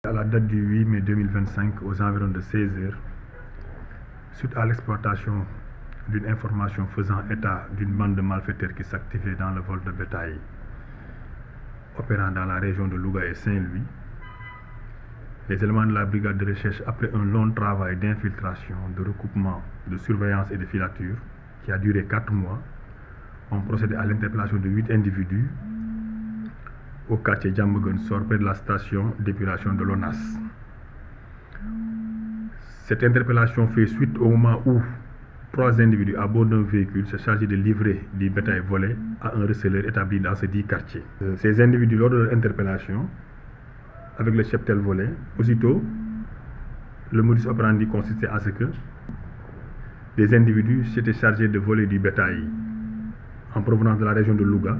À la date du 8 mai 2025, aux environs de 16 h, suite à l'exploitation d'une information faisant état d'une bande de malfaiteurs qui s'activait dans le vol de bétail opérant dans la région de Louga et Saint-Louis, les éléments de la brigade de recherche, après un long travail d'infiltration, de recoupement, de surveillance et de filature qui a duré 4 mois, ont procédé à l'interpellation de 8 individus au quartier Diamaguène-Sor, près de la station d'épuration de l'ONAS. Cette interpellation fait suite au moment où 3 individus à bord d'un véhicule se chargeaient de livrer du bétail volé à un receleur établi dans ce dit quartier. Ces individus, lors de leur interpellation, avec le cheptel volé, aussitôt, le modus operandi consistait à ce que des individus s'étaient chargés de voler du bétail en provenance de la région de Louga,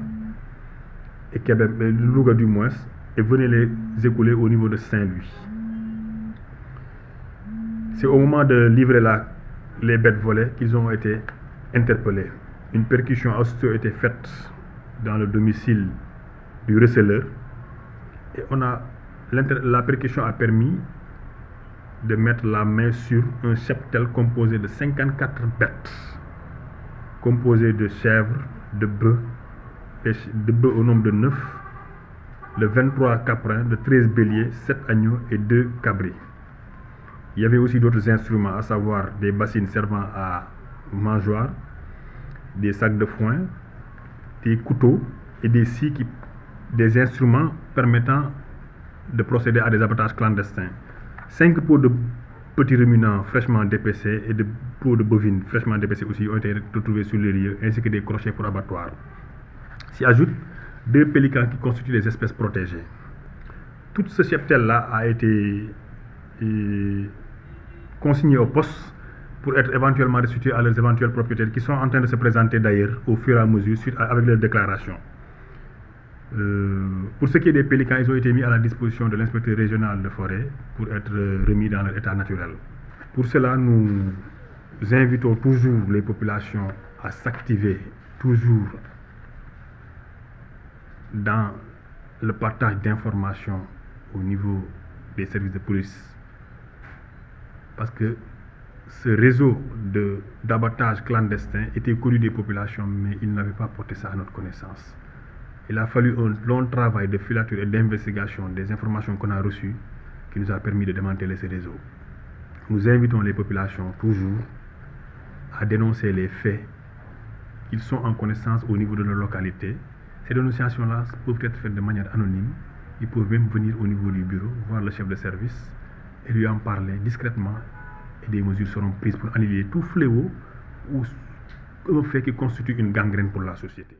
et Louga du moins, et venaient les écouler au niveau de Saint-Louis. C'est au moment de livrer les bêtes volées qu'ils ont été interpellés. Une perquisition a aussitôt été faite dans le domicile du receleur, et la perquisition a permis de mettre la main sur un cheptel composé de 54 bêtes, composé de chèvres, de bœufs au nombre de 9, de 23 caprins, de 13 béliers, 7 agneaux et 2 cabrits. Il y avait aussi d'autres instruments, à savoir des bassines servant à mangeoire, des sacs de foin, des couteaux et des instruments permettant de procéder à des abattages clandestins. 5 pots de petits ruminants fraîchement dépecés et de pots de bovines fraîchement dépecés aussi ont été retrouvés sur les lieux, ainsi que des crochets pour abattoir. S'y ajoutent 2 pélicans qui constituent des espèces protégées. Tout ce cheptel-là a été consigné au poste pour être éventuellement restitué à leurs éventuels propriétaires, qui sont en train de se présenter d'ailleurs au fur et à mesure avec leurs déclarations. Pour ce qui est des pélicans, ils ont été mis à la disposition de l'inspecteur régional de forêt pour être remis dans leur état naturel. Pour cela, nous invitons toujours les populations à s'activer toujours dans le partage d'informations au niveau des services de police, parce que ce réseau d'abattage clandestin était connu des populations, mais ils n'avaient pas porté ça à notre connaissance. Il a fallu un long travail de filature et d'investigation des informations qu'on a reçues qui nous a permis de démanteler ce réseau. Nous invitons les populations toujours à dénoncer les faits qu'ils sont en connaissance au niveau de nos localités. Ces dénonciations-là peuvent être faites de manière anonyme. Ils peuvent même venir au niveau du bureau, voir le chef de service et lui en parler discrètement, et des mesures seront prises pour annuler tout fléau ou un fait qui constitue une gangrène pour la société.